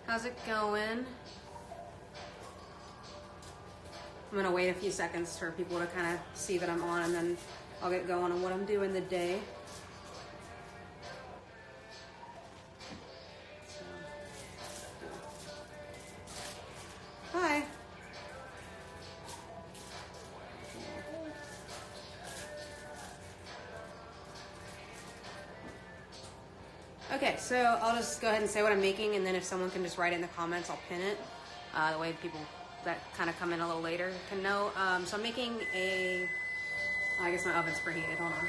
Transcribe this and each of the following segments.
How's it going? I'm gonna wait a few seconds for people to kind of see that I'm on, and then I'll get going on what I'm doing the day. Hi. Okay, so I'll just go ahead and say what I'm making, and then if someone can just write it in the comments, I'll pin it. The way people that kind of come in a little later can know. So I'm making I guess my oven's preheated, hold on.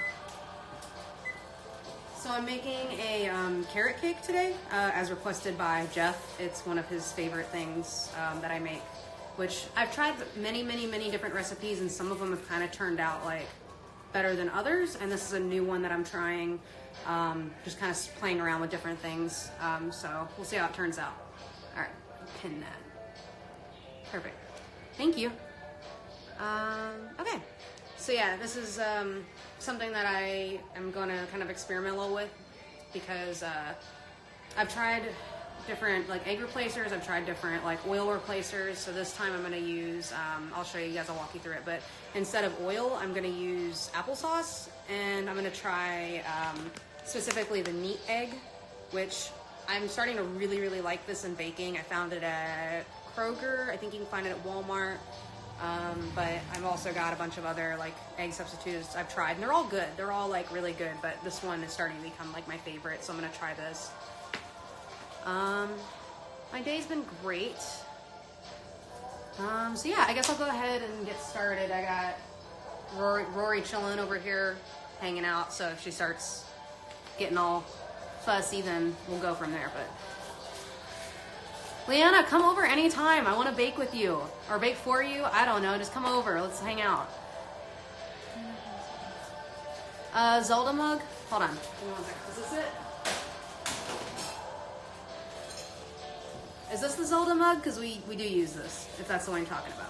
So I'm making a carrot cake today, as requested by Geoff. It's one of his favorite things that I make, which I've tried many different recipes, and some of them have kind of turned out like better than others, and this is a new one that I'm trying, just kind of playing around with different things. So we'll see how it turns out. All right, pin that. Perfect. Thank you. Okay. So yeah, this is something that I am going to kind of experiment a little with, because I've tried different like egg replacers, I've tried different like oil replacers. So this time I'm going to use, I'll show you guys, I'll walk you through it, but instead of oil, I'm going to use applesauce, and I'm going to try specifically the neat egg, which I'm starting to really like this in baking. I found it at Kroger. I think you can find it at Walmart. But I've also got a bunch of other like egg substitutes I've tried, and they're all good. They're all like really good, but this one is starting to become like my favorite, so I'm gonna try this. My day's been great. So yeah, I guess I'll go ahead and get started. I got Rory chilling over here, hanging out, so if she starts getting all fussy, then we'll go from there, but Leanna, come over anytime. I want to bake with you. Or bake for you. I don't know. Just come over. Let's hang out. Zelda mug? Hold on. Give me 1 second. Is this it? Is this the Zelda mug? Because we do use this, if that's the one you're talking about.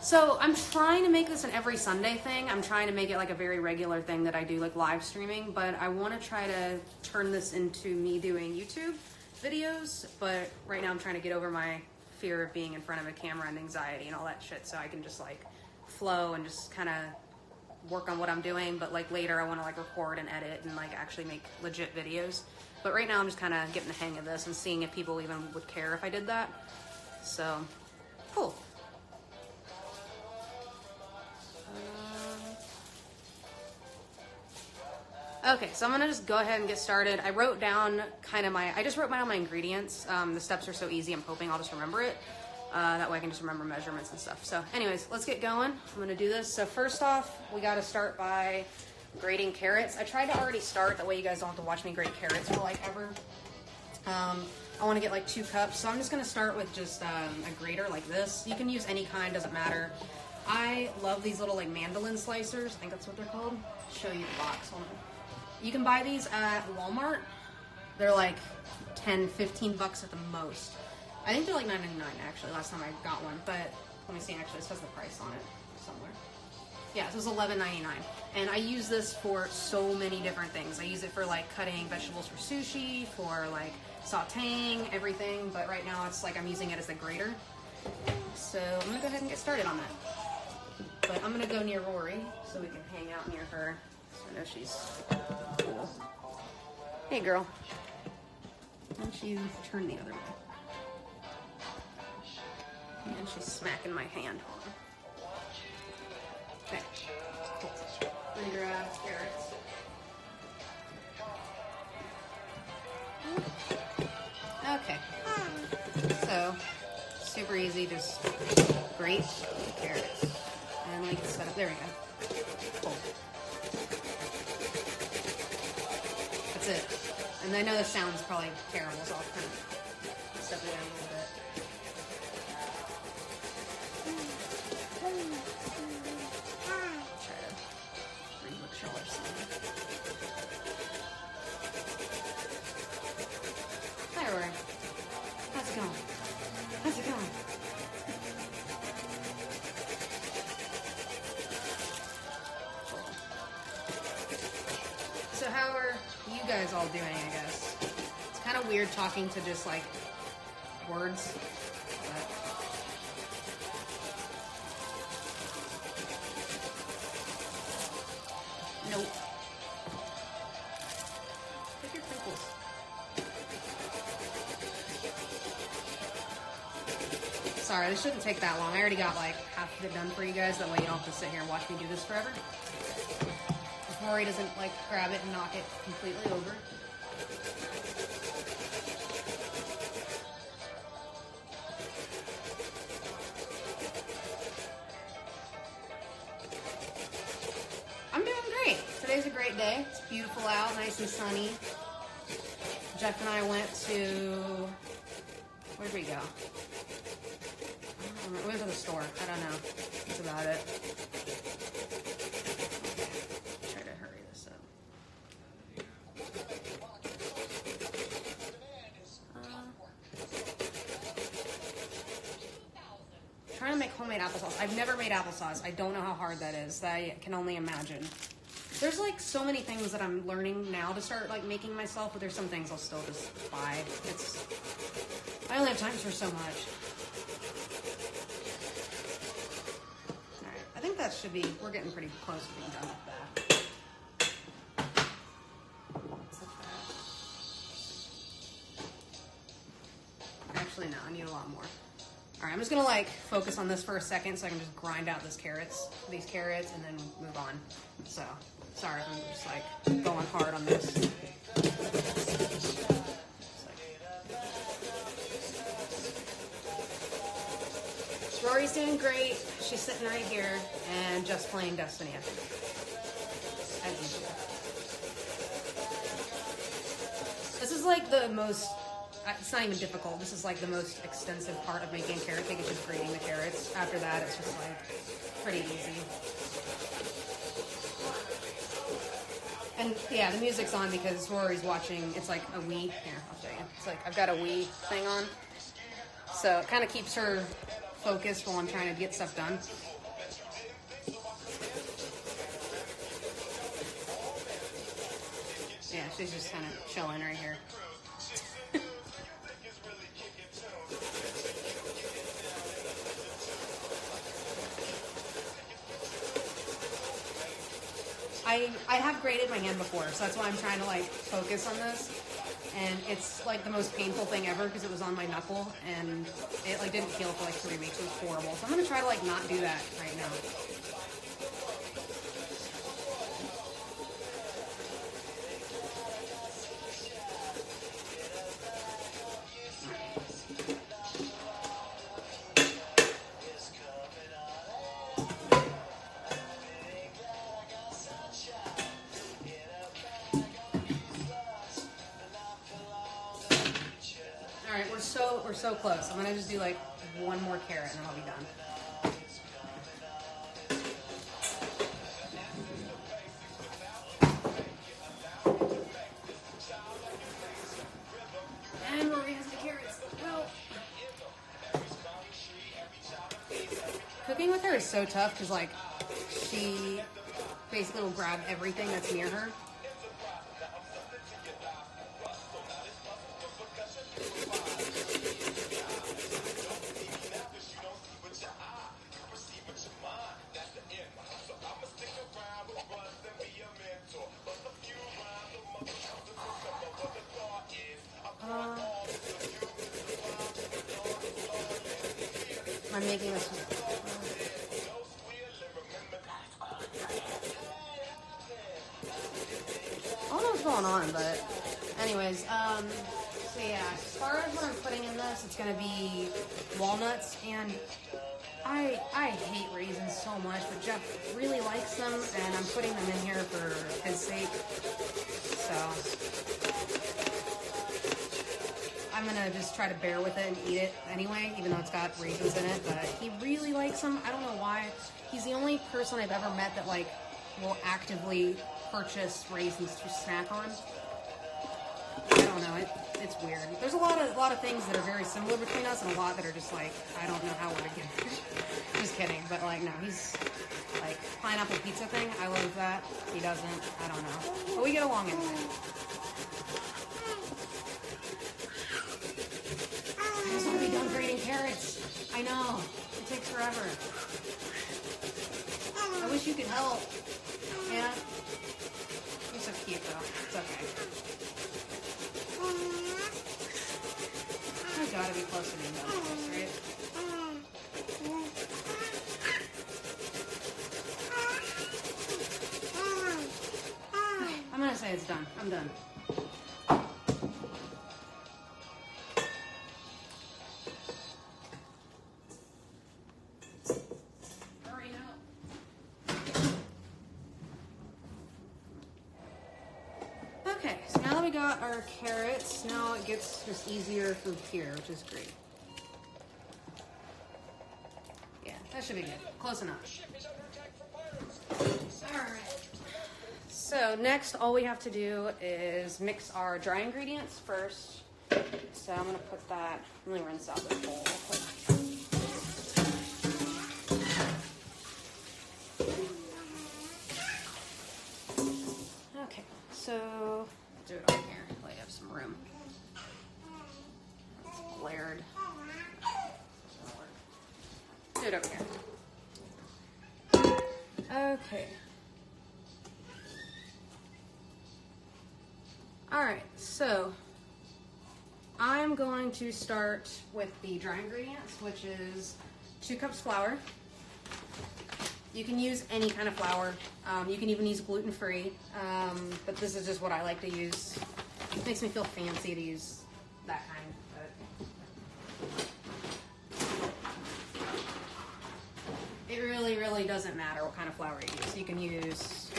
So I'm trying to make this an every Sunday thing. I'm trying to make it like a very regular thing that I do, like live streaming, but I want to try to turn this into me doing YouTube videos. But right now I'm trying to get over my fear of being in front of a camera and anxiety and all that shit, so I can just like flow and just kind of work on what I'm doing. But like later I want to like record and edit and like actually make legit videos. But right now I'm just kind of getting the hang of this and seeing if people even would care if I did that. So cool. Okay, so I'm gonna just go ahead and get started. I wrote down I just wrote down my ingredients. The steps are so easy, I'm hoping I'll just remember it. That way I can just remember measurements and stuff. So anyways, let's get going. I'm gonna do this. So first off, we gotta start by grating carrots. I tried to already start, that way you guys don't have to watch me grate carrots for like ever. I wanna get like 2 cups, so I'm just gonna start with just a grater like this. You can use any kind, doesn't matter. I love these little like mandolin slicers. I think that's what they're called. I'll show you the box, hold on. You can buy these at Walmart. They're like 10, 15 bucks at the most. I think they're like $9.99 actually, last time I got one, but let me see, actually, it says the price on it somewhere. Yeah, so it's $11.99. And I use this for so many different things. I use it for like cutting vegetables for sushi, for like sauteing, everything, but right now it's like I'm using it as a grater. So I'm gonna go ahead and get started on that. But I'm gonna go near Rory so we can hang out near her. So I know she's cool. Hey girl. Why don't you turn the other way? And she's smacking my hand. Okay. Cool. I'm gonna grab carrots. Okay. So, super easy, just grate the carrots. And let me get set up. There we go. Cool. That's it. And I know this sounds probably terrible, so I'll kind of step it down a little bit. Try to read what y'all are saying. Hi, Rory. How's it going? How's it going? doing, I guess. It's kind of weird talking to just like words, but nope. Pick your pimples. Sorry, this shouldn't take that long. I already got like half of it done for you guys. That way you don't have to sit here and watch me do this forever. If Rory doesn't like grab it and knock it completely over. I'm doing great. Today's a great day. It's beautiful out, nice and sunny. Geoff and I went to, where'd we go? We went to the store. I don't know. That's about it. Try to hurry this up. Trying to make homemade applesauce. I've never made applesauce. I don't know how hard that is. I can only imagine. There's like so many things that I'm learning now to start like making myself, but there's some things I'll still just buy. I only have time for so much. I think that should be, we're getting pretty close to being done with that. Actually, no, I need a lot more. All right, I'm just gonna like focus on this for a second so I can just grind out these carrots, and then move on. So, sorry if I'm just like going hard on this. Rory's doing great. She's sitting right here and just playing Destiny, I think. As usual. This is like the most, it's not even difficult. This is like the most extensive part of making a carrot cake. It's just grating the carrots. After that, it's just like pretty easy. And yeah, the music's on because Rory's watching. It's like a Wii. Here, I'll show you. It's like I've got a Wii thing on. So it kind of keeps her focused while I'm trying to get stuff done. Yeah, she's just kind of chilling right here. I have grated my hand before, so that's why I'm trying to like focus on this. And it's like the most painful thing ever because it was on my knuckle and it like didn't heal for like 3 weeks. It was horrible. So I'm gonna try to like not do that right now. We're so close. I'm gonna just do like one more carrot and then I'll be done. And Rory has the carrots. No. Cooking with her is so tough because like she basically will grab everything that's near her. I'm making this. I don't know what's going on, but anyways, so yeah, as far as what I'm putting in this, it's gonna be walnuts, and I hate raisins so much, but Geoff really likes them, and I'm putting them in here for his sake. So I'm gonna just try to bear with it and eat it anyway, even though it's got raisins in it, but he really likes them. I don't know why. He's the only person I've ever met that like will actively purchase raisins to snack on. I don't know, it's weird. There's a lot of things that are very similar between us and a lot that are just like, I don't know how we're together. Just kidding, but like no, he's like pineapple pizza thing, I love that. He doesn't, I don't know. But we get along anyway. forever. I wish you could help. Yeah. You're so cute though. It's okay. I gotta be close to being done with this, right? I'm gonna say it's done. I'm done. Hurry up. Okay, so now that we got our carrots, now it gets just easier from here, which is great. Yeah, that should be good. Close enough. Alright. So next, all we have to do is mix our dry ingredients first. So I'm gonna put that, let me rinse out the bowl real quick. Okay, so do it on here, let you have some room. It's blared. Do it over here. Okay. Alright, so I'm going to start with the dry ingredients, which is 2 cups flour. You can use any kind of flour. You can even use gluten-free, but this is just what I like to use. It makes me feel fancy to use that kind. But it really doesn't matter what kind of flour you use. You can use,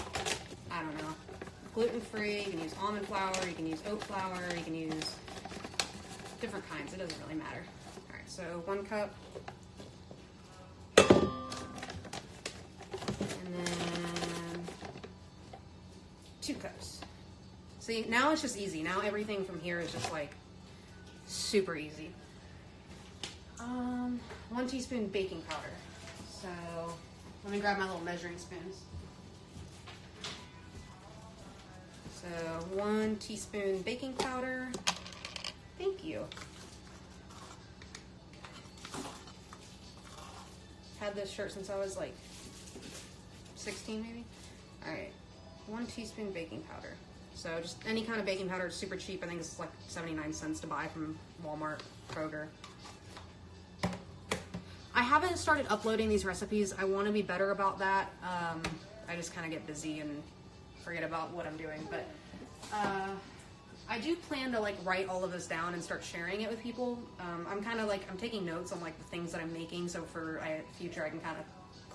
I don't know, gluten-free, you can use almond flour, you can use oat flour, you can use different kinds. It doesn't really matter. All right, so 1 cup. And then 2 cups. See, now it's just easy. Now everything from here is just like super easy. 1 teaspoon baking powder. So let me grab my little measuring spoons. So 1 teaspoon baking powder. Thank you. Had this shirt since I was like 16 maybe. All right, 1 teaspoon baking powder. So just any kind of baking powder is super cheap. I think it's like 79 cents to buy from Walmart, Kroger. I haven't started uploading these recipes. I want to be better about that. I just kind of get busy and forget about what I'm doing, but I do plan to like write all of this down and start sharing it with people. I'm kind of like, I'm taking notes on like the things that I'm making, so for future I can kind of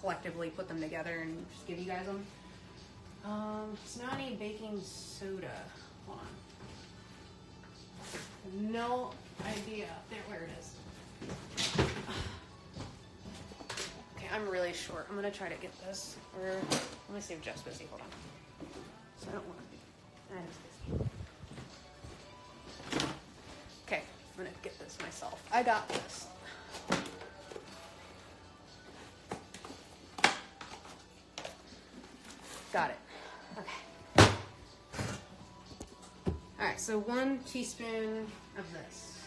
collectively put them together and just give you guys them. So now I need baking soda. Hold on. No idea. There, where it is. Okay, I'm really short. I'm gonna try to get this. Or let me see if Jeff's busy. Hold on. So I don't want to be. I'm busy. Okay, I'm gonna get this myself. I got this. Got it. Okay. All right, so 1 teaspoon of this.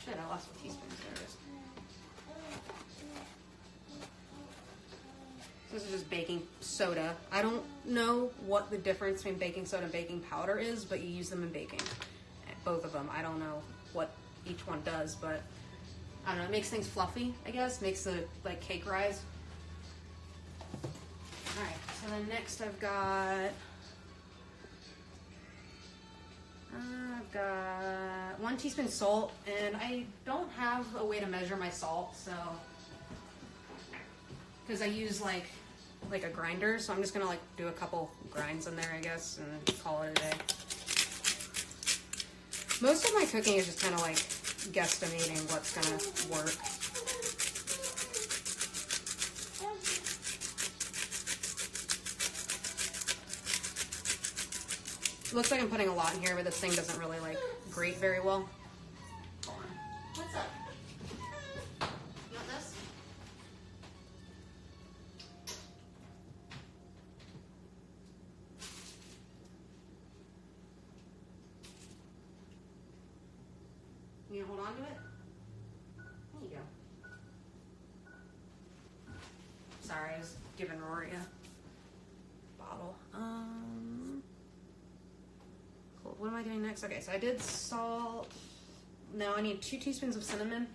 Shit, I lost my teaspoons. There it is. This is just baking soda. I don't know what the difference between baking soda and baking powder is, but you use them in baking. Both of them. I don't know what each one does, but I don't know. It makes things fluffy, I guess. Makes the like cake rise. All right. So then next I've got 1 teaspoon salt, and I don't have a way to measure my salt, so because I use like a grinder, so I'm just gonna like do a couple grinds in there, I guess, and call it a day. Most of my cooking is just kind of like guesstimating what's gonna work. Looks like I'm putting a lot in here, but this thing doesn't really like grate very well. Hold on. What's up? You want this? You gonna hold on to it? There you go. giving Rory a bottle. Cool. What am I doing next? Okay, so I did salt. Now I need 2 teaspoons of cinnamon.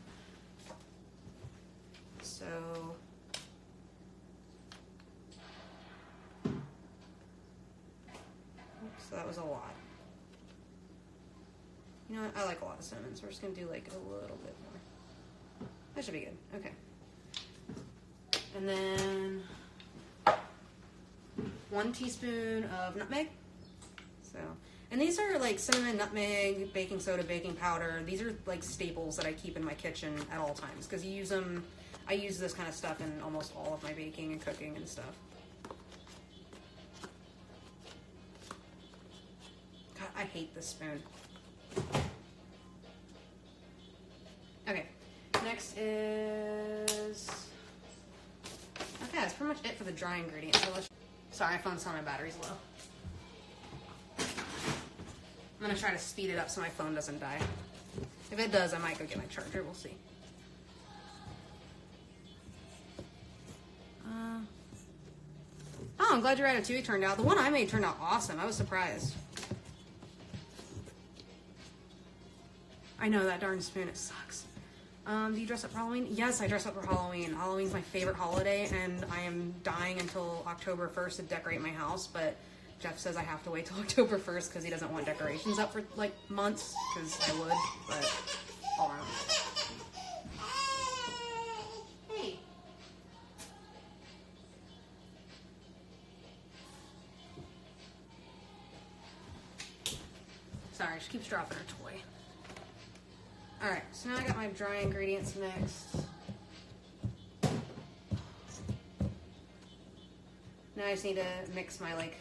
So that was a lot. You know what? I like a lot of cinnamon, so we're just gonna do like a little bit more. That should be good. Okay. And then 1 teaspoon of nutmeg. So, and these are like cinnamon, nutmeg, baking soda, baking powder. These are like staples that I keep in my kitchen at all times because you use them. I use this kind of stuff in almost all of my baking and cooking and stuff. God, I hate this spoon. Okay, next is, okay, that's pretty much it for the dry ingredients. So sorry, my phone's telling my battery's low. I'm gonna try to speed it up so my phone doesn't die. If it does, I might go get my charger, we'll see. Oh, I'm glad your ratatouille turned out. The one I made turned out awesome. I was surprised. I know, that darn spoon, it sucks. Do you dress up for Halloween? Yes, I dress up for Halloween. Halloween's my favorite holiday, and I am dying until October 1st to decorate my house, but Geoff says I have to wait till October 1st because he doesn't want decorations up for, like, months, because I would, but all around. Hey. Sorry, she keeps dropping her toy. Alright, so now I got my dry ingredients mixed. Now I just need to mix my, like,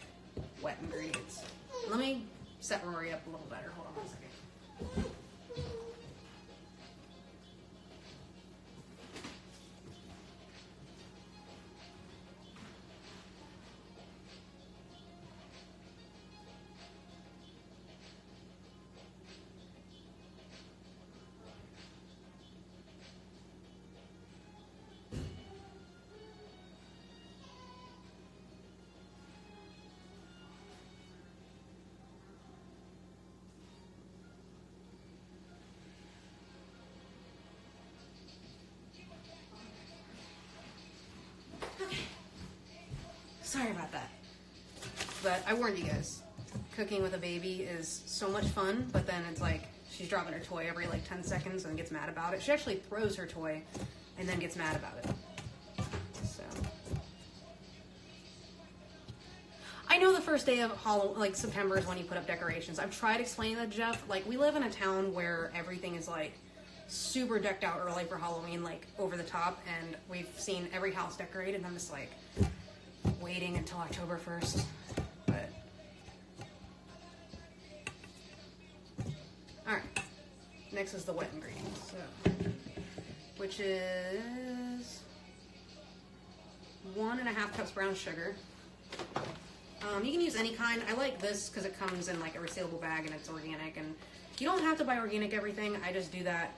wet ingredients. Let me set Rory up a little better. Hold on 1 second. Sorry about that. But I warned you guys. Cooking with a baby is so much fun, but then it's like she's dropping her toy every like 10 seconds and gets mad about it. She actually throws her toy and then gets mad about it. So I know the first day of Halloween, like September, is when you put up decorations. I've tried explaining that to Geoff. Like, we live in a town where everything is like super decked out early for Halloween, like over the top, and we've seen every house decorated, and I'm just like waiting until October 1st, but alright, next is the wet ingredients, so, which is 1.5 cups brown sugar. You can use any kind. I like this because it comes in like a resealable bag and it's organic, and you don't have to buy organic everything. I just do that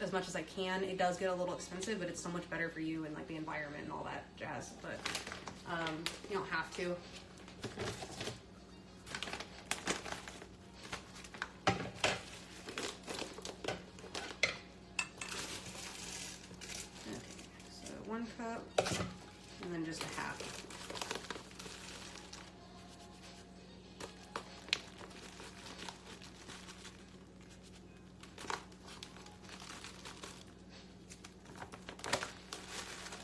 as much as I can. It does get a little expensive, but it's so much better for you and like the environment and all that jazz, but you don't have to. Okay, so 1 cup and then just a half.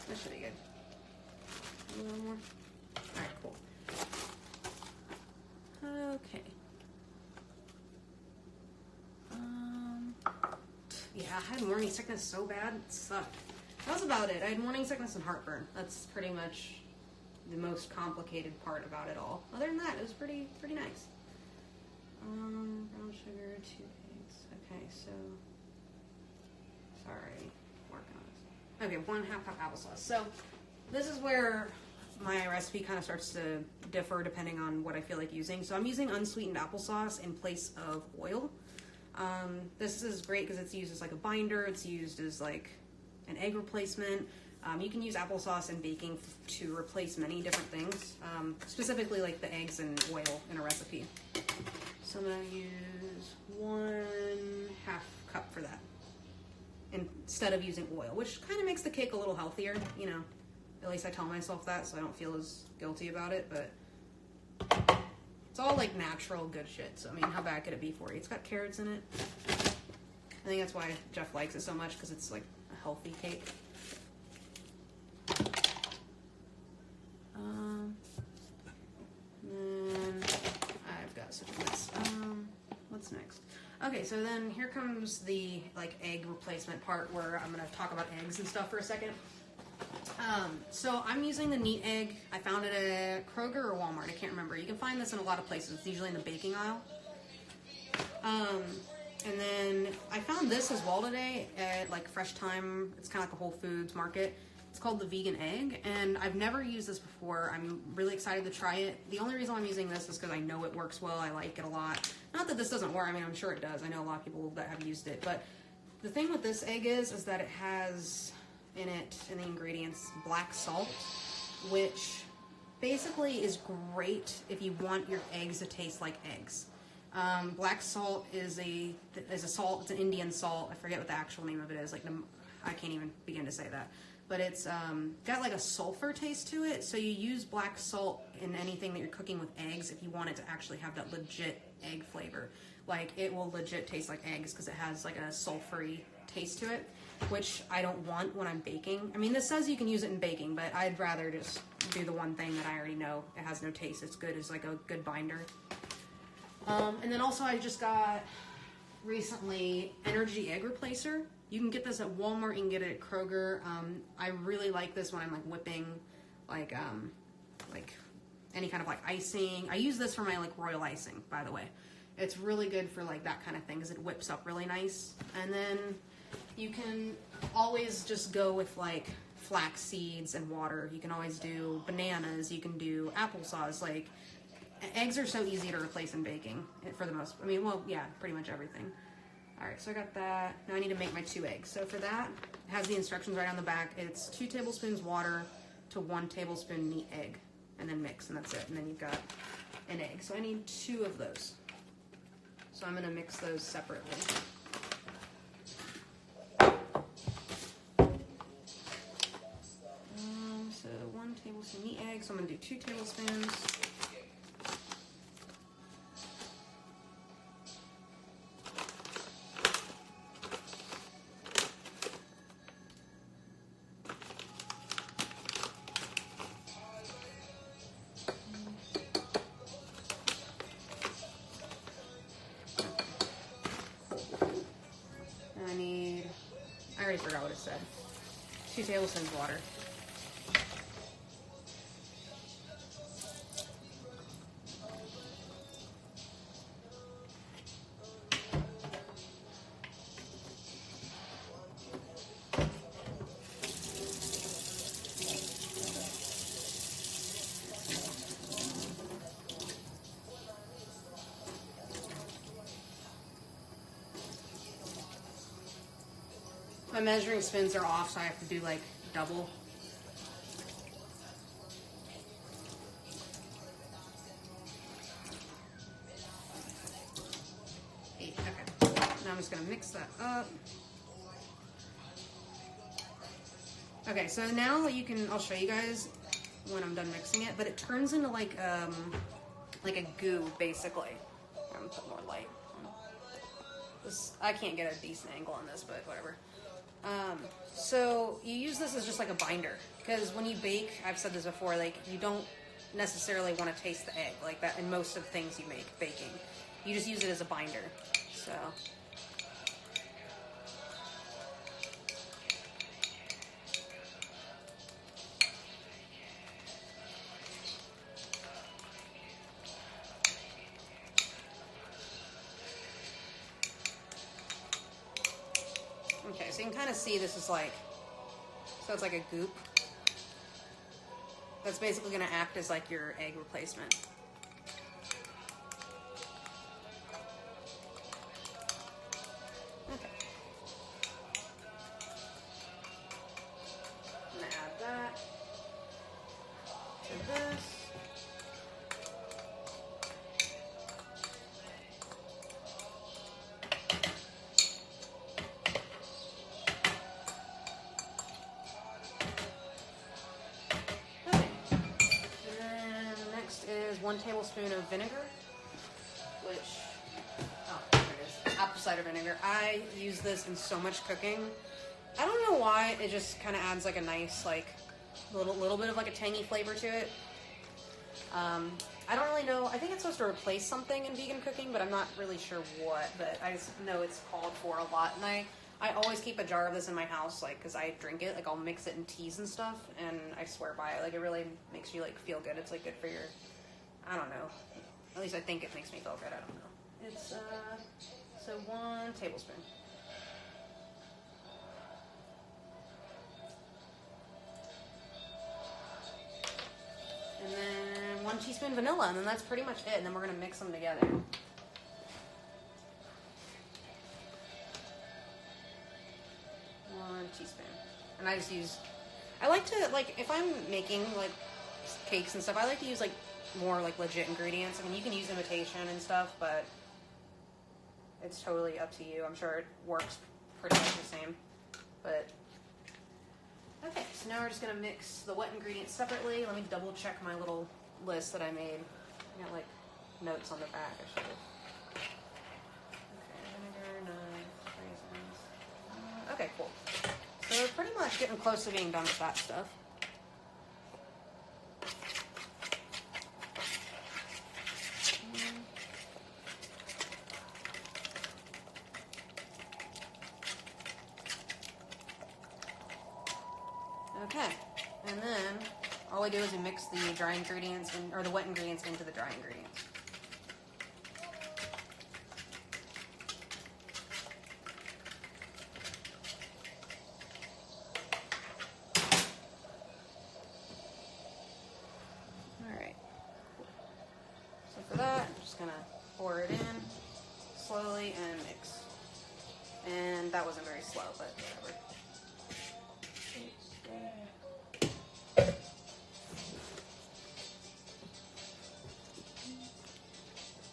That should be good. A little more. Alright, cool. Okay. Yeah, I had morning sickness so bad, it sucked. That was about it. I had morning sickness and heartburn. That's pretty much the most complicated part about it all. Other than that, it was pretty nice. Brown sugar, 2 eggs. Okay, so sorry, working on this. Okay, 1/2 cup applesauce. So this is where my recipe kind of starts to differ depending on what I feel like using. So I'm using unsweetened applesauce in place of oil. This is great because it's used as like a binder. It's used as like an egg replacement. You can use applesauce in baking to replace many different things, specifically like the eggs and oil in a recipe. So I'm going to use 1/2 cup for that instead of using oil, which kind of makes the cake a little healthier, you know. At least I tell myself that so I don't feel as guilty about it, but it's all like natural good shit. So I mean, how bad could it be for you? It's got carrots in it. I think that's why Geoff likes it so much, because it's like a healthy cake. Then I've got such a mess. What's next? Okay, so then here comes the like egg replacement part where I'm gonna talk about eggs and stuff for a second. So I'm using the neat egg. I found it at Kroger or Walmart. I can't remember. You can find this in a lot of places. It's usually in the baking aisle. And then I found this as well today at like Fresh Time. It's kind of like a Whole Foods market. It's called the vegan egg, and I've never used this before. I'm really excited to try it. The only reason I'm using this is because I know it works well. I like it a lot. Not that this doesn't work. I mean, I'm sure it does. I know a lot of people that have used it. But the thing with this egg is that it has in it, in the ingredients, black salt, which basically is great if you want your eggs to taste like eggs. Black salt is a salt. It's an Indian salt. I forget what the actual name of it is. Like, I can't even begin to say that. But it's got like a sulfur taste to it. So you use black salt in anything that you're cooking with eggs if you want it to actually have that legit egg flavor. Like, it will legit taste like eggs because it has like a sulfury taste to it, which I don't want when I'm baking. I mean, this says you can use it in baking, but I'd rather just do the one thing that I already know. It has no taste. It's good. It's like a good binder. And then also I just got recently Energy Egg Replacer. You can get this at Walmart. You can get it at Kroger. I really like this when I'm like whipping like any kind of like icing. I use this for my like royal icing, by the way. It's really good for like that kind of thing because it whips up really nice. And then you can always just go with like flax seeds and water. You can always do bananas. You can do applesauce. Like, eggs are so easy to replace in baking for the most. I mean, well, yeah, pretty much everything. All right, so I got that. Now I need to make my 2 eggs. So for that, it has the instructions right on the back. It's 2 tablespoons water to 1 tablespoon neat egg, and then mix, and that's it. And then you've got an egg. So I need 2 of those. So I'm gonna mix those separately. So 1 tablespoon neat egg. So I'm gonna do 2 tablespoons. I already forgot what it said. 2 tablespoons water. My measuring spoons are off, so I have to do like double. Okay. Now I'm just gonna mix that up. Okay, so now you can, I'll show you guys when I'm done mixing it, but it turns into like a goo, basically. I'm gonna put more light. I can't get a decent angle on this, but whatever. So you use this as just like a binder, because when you bake, I've said this before, like, you don't necessarily want to taste the egg like that in most of the things you make baking. You just use it as a binder. So okay, so you can kind of see this is like, so it's like a goop. That's basically going to act as like your egg replacement. Okay. I'm going to 1 tablespoon of vinegar, which, oh, there it is, apple cider vinegar. I use this in so much cooking. I don't know why, it just kind of adds like a nice, like, little bit of like a tangy flavor to it. I don't really know, I think it's supposed to replace something in vegan cooking, but I'm not really sure what, but I just know it's called for a lot, and I always keep a jar of this in my house, like, because I drink it, like, I'll mix it in teas and stuff, and I swear by it, like, it really makes you, like, feel good. It's, like, good for your, I don't know, at least I think it makes me feel good, I don't know. It's, so 1 tablespoon. And then 1 teaspoon vanilla, and then that's pretty much it, and then we're going to mix them together. Teaspoon. And I just use, I like to, like, if I'm making, like, cakes and stuff, I like to use, like, more, like, legit ingredients. I mean, you can use imitation and stuff, but it's totally up to you. I'm sure it works pretty much the same. But, okay, so now we're just going to mix the wet ingredients separately. Let me double check my little list that I made. I got, like, notes on the back, I should have. Okay, vinegar, 9 raisins. Okay, cool. So we're pretty much getting close to being done with that stuff. Okay, and then all we do is we mix the dry ingredients in, or the wet ingredients into the dry ingredients. Pour it in slowly and mix. And that wasn't very slow, but whatever.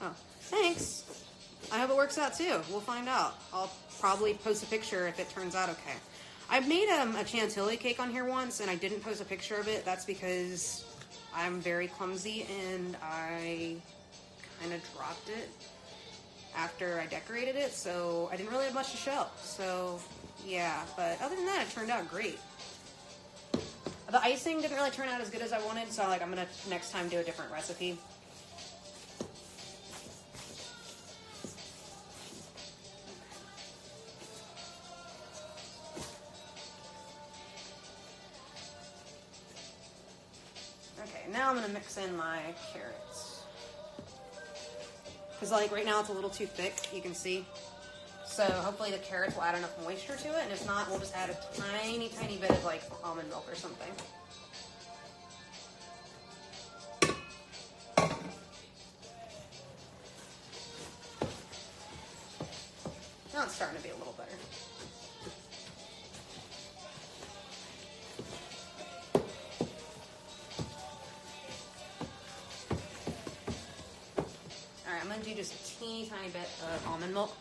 Oh, thanks. I hope it works out too. We'll find out. I'll probably post a picture if it turns out okay. I've made a chantilly cake on here once and I didn't post a picture of it. That's because I'm very clumsy and I kind of dropped it after I decorated it, so I didn't really have much to show. So yeah, but other than that, it turned out great. The icing didn't really turn out as good as I wanted, so like I'm gonna next time do a different recipe. Okay, now I'm gonna mix in my carrots. Because like right now it's a little too thick, you can see. So hopefully the carrots will add enough moisture to it, and if not, we'll just add a tiny, tiny bit of like almond milk or something. Now it's starting to be a little better. Alright, I'm going to do just a teeny tiny bit of almond milk.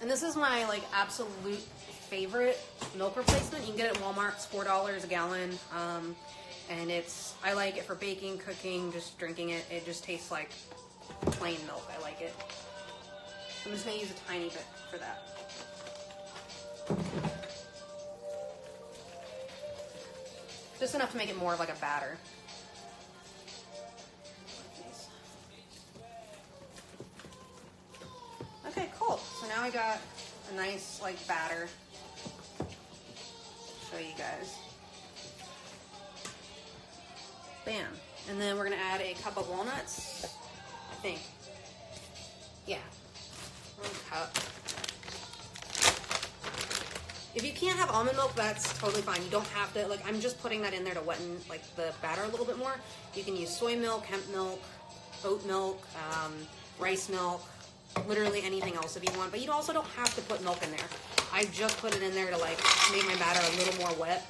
And this is my like absolute favorite milk replacement. You can get it at Walmart. It's $4 a gallon. And I like it for baking, cooking, just drinking it. It just tastes like plain milk. I like it. I'm just going to use a tiny bit for that. Just enough to make it more of like a batter. Okay, cool. So now we got a nice like batter. Show you guys. Bam. And then we're gonna add a cup of walnuts. I think. Yeah. 1 cup. If you can't have almond milk, that's totally fine. You don't have to, like, I'm just putting that in there to weten like the batter a little bit more. You can use soy milk, hemp milk, oat milk, rice milk, literally anything else if you want, but you also don't have to put milk in there. I just put it in there to like make my batter a little more wet.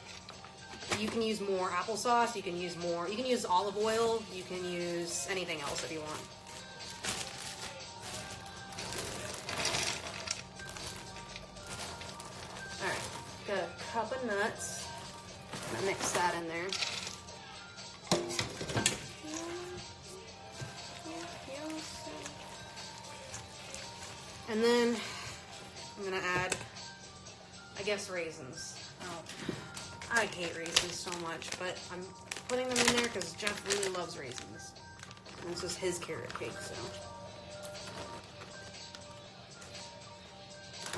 You can use more applesauce, you can use olive oil, you can use anything else if you want. Alright, got a cup of nuts. I'm gonna mix that in there. And then I'm gonna add, I guess, raisins. Oh, I hate raisins so much, but I'm putting them in there because Geoff really loves raisins. And this is his carrot cake, so.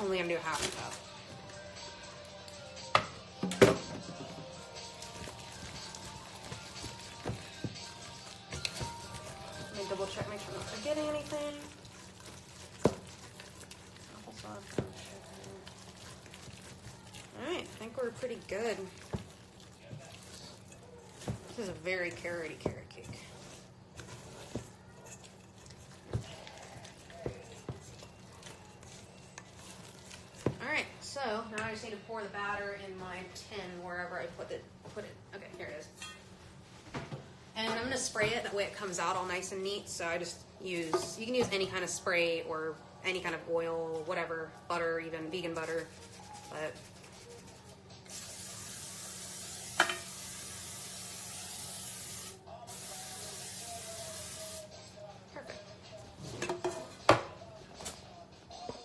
Only gonna do half a cup. Let me double check, make sure I'm not forgetting anything. Applesauce and sugar. Alright, I think we're pretty good. This is a very carroty carrot cake. Alright, so now I just need to pour the batter in my tin wherever I put it. Okay, here it is. And I'm going to spray it, that way it comes out all nice and neat. So I just use, you can use any kind of spray or any kind of oil, whatever, butter, even vegan butter. But perfect.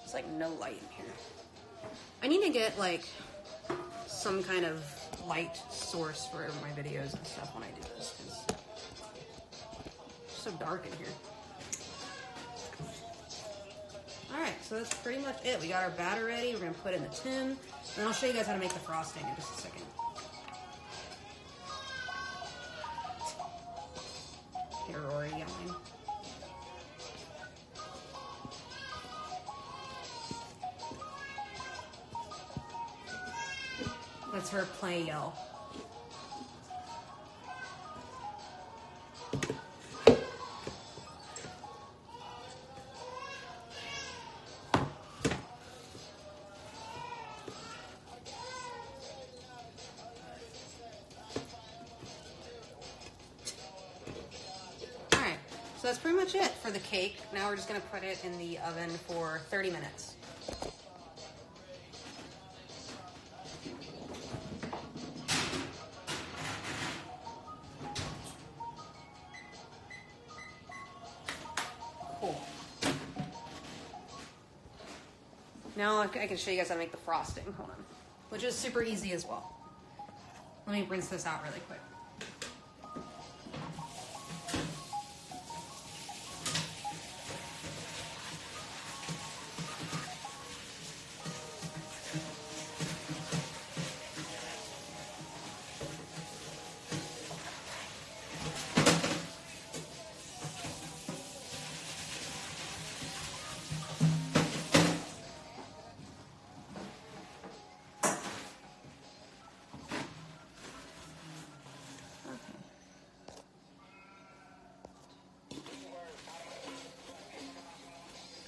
It's like no light in here. I need to get like some kind of light source for my videos and stuff when I do this, because it's so dark in here. Alright, so that's pretty much it. We got our batter ready. We're going to put it in the tin. And I'll show you guys how to make the frosting in just a second. Here, Rory, yelling. That's her play yell. Alright, so that's pretty much it for the cake. Now we're just going to put it in the oven for 30 minutes. Cool. Now I can show you guys how to make the frosting. Hold on. Which is super easy as well. Let me rinse this out really quick.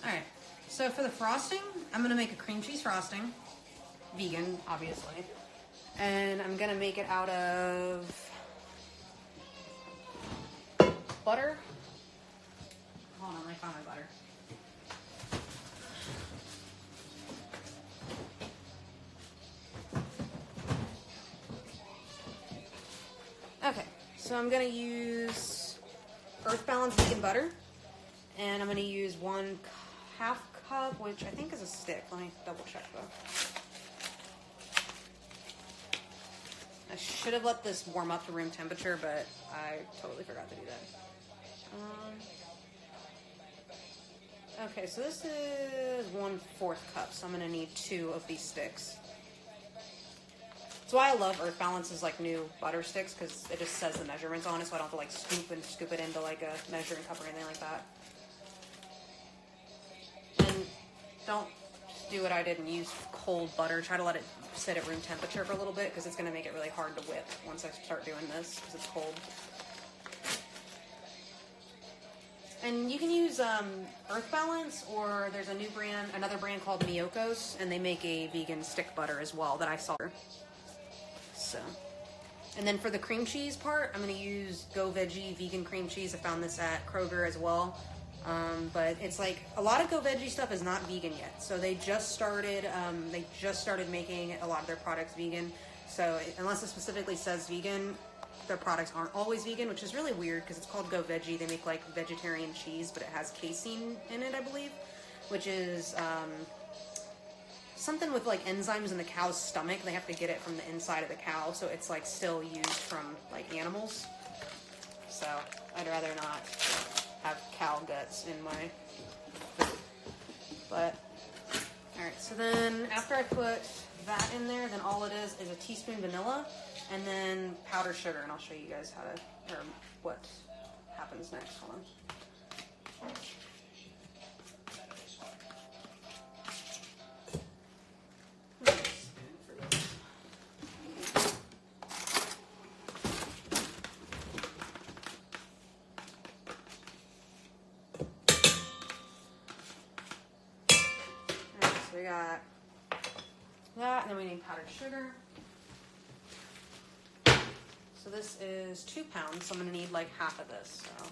Alright, so for the frosting, I'm going to make a cream cheese frosting. Vegan, obviously. And I'm going to make it out of butter. Hold on, I found my butter. Okay, so I'm going to use Earth Balance vegan butter. And I'm going to use 1/2 cup, which I think is a stick. Let me double check though. I should have let this warm up to room temperature, but I totally forgot to do that. Okay, so this is 1/4 cup, so I'm going to need 2 of these sticks. That's why I love Earth Balance's like new butter sticks, because it just says the measurements on it, so I don't have to like scoop it into like a measuring cup or anything like that. And don't do what I did and use cold butter. Try to let it sit at room temperature for a little bit, because it's going to make it really hard to whip once I start doing this, because it's cold. And you can use Earth Balance, or there's a new brand, another brand called Miyoko's, and they make a vegan stick butter as well that I saw. So, and then for the cream cheese part, I'm going to use Go Veggie vegan cream cheese. I found this at Kroger as well. But it's like a lot of Go Veggie stuff is not vegan yet. So they just started making a lot of their products vegan. So unless it specifically says vegan, their products aren't always vegan, which is really weird because it's called Go Veggie. They make like vegetarian cheese, but it has casein in it, I believe, which is something with like enzymes in the cow's stomach. They have to get it from the inside of the cow, so it's like still used from like animals. So I'd rather not have cow guts in my food. But all right, so then after I put that in there, then all it is a teaspoon vanilla and then powdered sugar, and I'll show you guys how to, or what happens next. Hold on. So we got that, and then we need powdered sugar. So this is 2 pounds, so I'm going to need like half of this. So.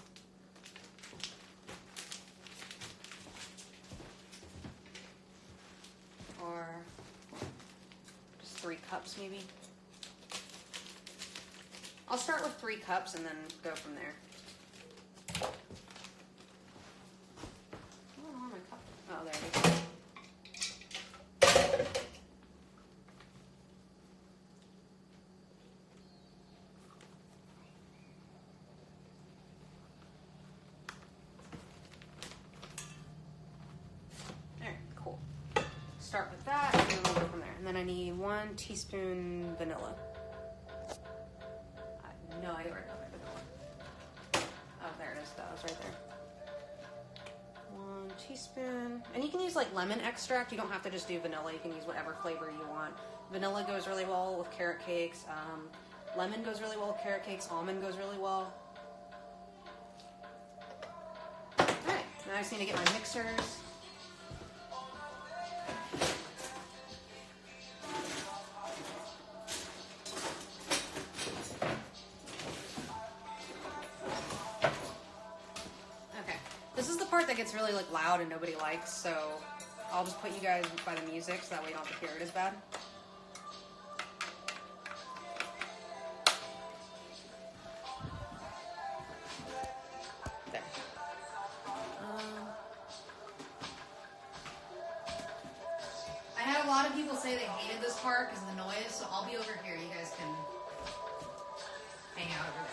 Or just 3 cups maybe. I'll start with 3 cups and then go from there. Oh, my cup. Oh, there it is. Start with that, and then we'll go from there. And then I need 1 teaspoon vanilla. I have no idea where I got my vanilla. Oh, there it is. That was right there. 1 teaspoon. And you can use like lemon extract. You don't have to just do vanilla. You can use whatever flavor you want. Vanilla goes really well with carrot cakes. Lemon goes really well with carrot cakes. Almond goes really well. Alright, now I just need to get my mixers. That gets really like loud and nobody likes, so I'll just put you guys by the music so that way you don't have to hear it as bad. There. I had a lot of people say they hated this part because of the noise, so I'll be over here. You guys can hang out over there.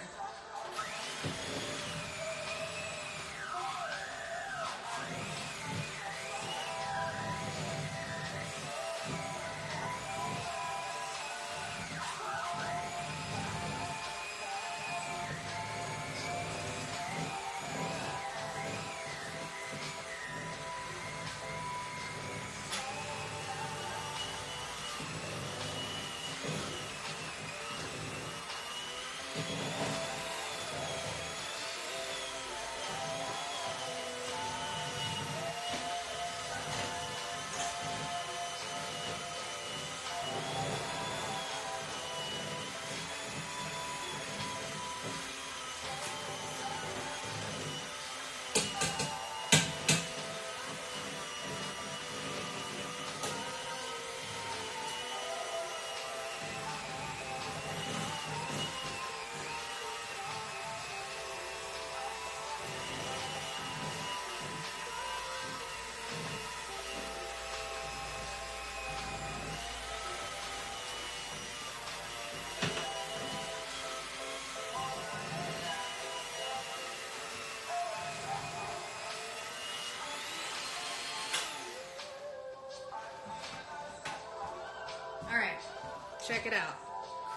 Check it out.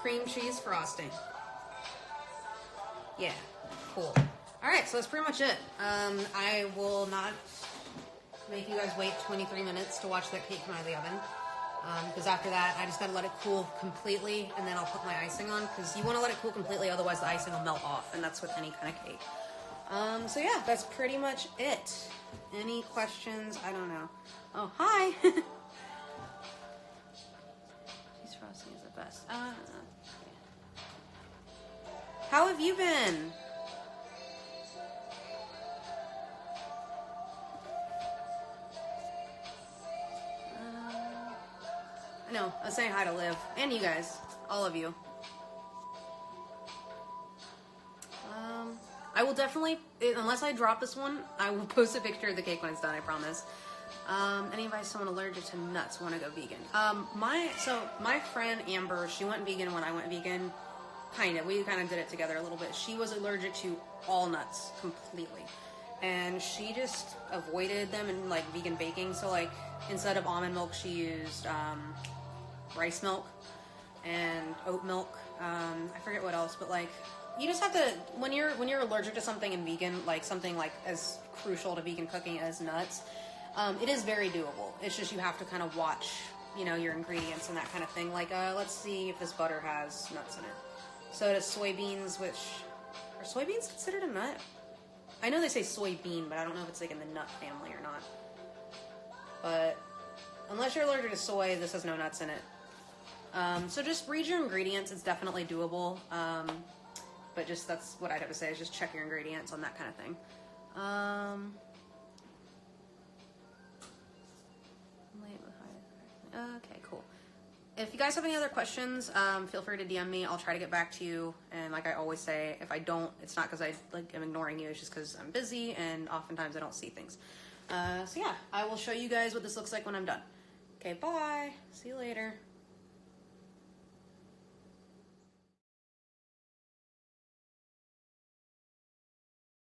Cream cheese frosting. Yeah, cool. Alright, so that's pretty much it. I will not make you guys wait 23 minutes to watch that cake come out of the oven. Because after that, I just gotta let it cool completely, and then I'll put my icing on, because you want to let it cool completely, otherwise the icing will melt off, and that's with any kind of cake. So yeah, that's pretty much it. Any questions? I don't know. Oh, hi! Cheese frosting is the best. Yeah. How have you been? No, I was saying hi to Liv. And you guys. All of you. I will definitely, unless I drop this one, I will post a picture of the cake when it's done, I promise. Any advice someone allergic to nuts want to go vegan? My friend Amber, she went vegan when I went vegan. We kind of did it together a little bit. She was allergic to all nuts completely, and she just avoided them in like vegan baking. So like instead of almond milk, she used rice milk and oat milk. I forget what else, but like you just have to when you're allergic to something in vegan, like something like as crucial to vegan cooking as nuts. It is very doable. It's just you have to kind of watch, your ingredients and that kind of thing. Like, let's see if this butter has nuts in it. So it has soybeans, which... Are soybeans considered a nut? I know they say soybean, but I don't know if it's like in the nut family or not. But unless you're allergic to soy, this has no nuts in it. So just read your ingredients. It's definitely doable. But just that's what I'd have to say is just check your ingredients on that kind of thing. Okay, cool. If you guys have any other questions, feel free to DM me. I'll try to get back to you. And like I always say, if I don't, it's not because I am ignoring you. It's just because I'm busy and oftentimes I don't see things. So yeah, I will show you guys what this looks like when I'm done. Okay, bye. See you later.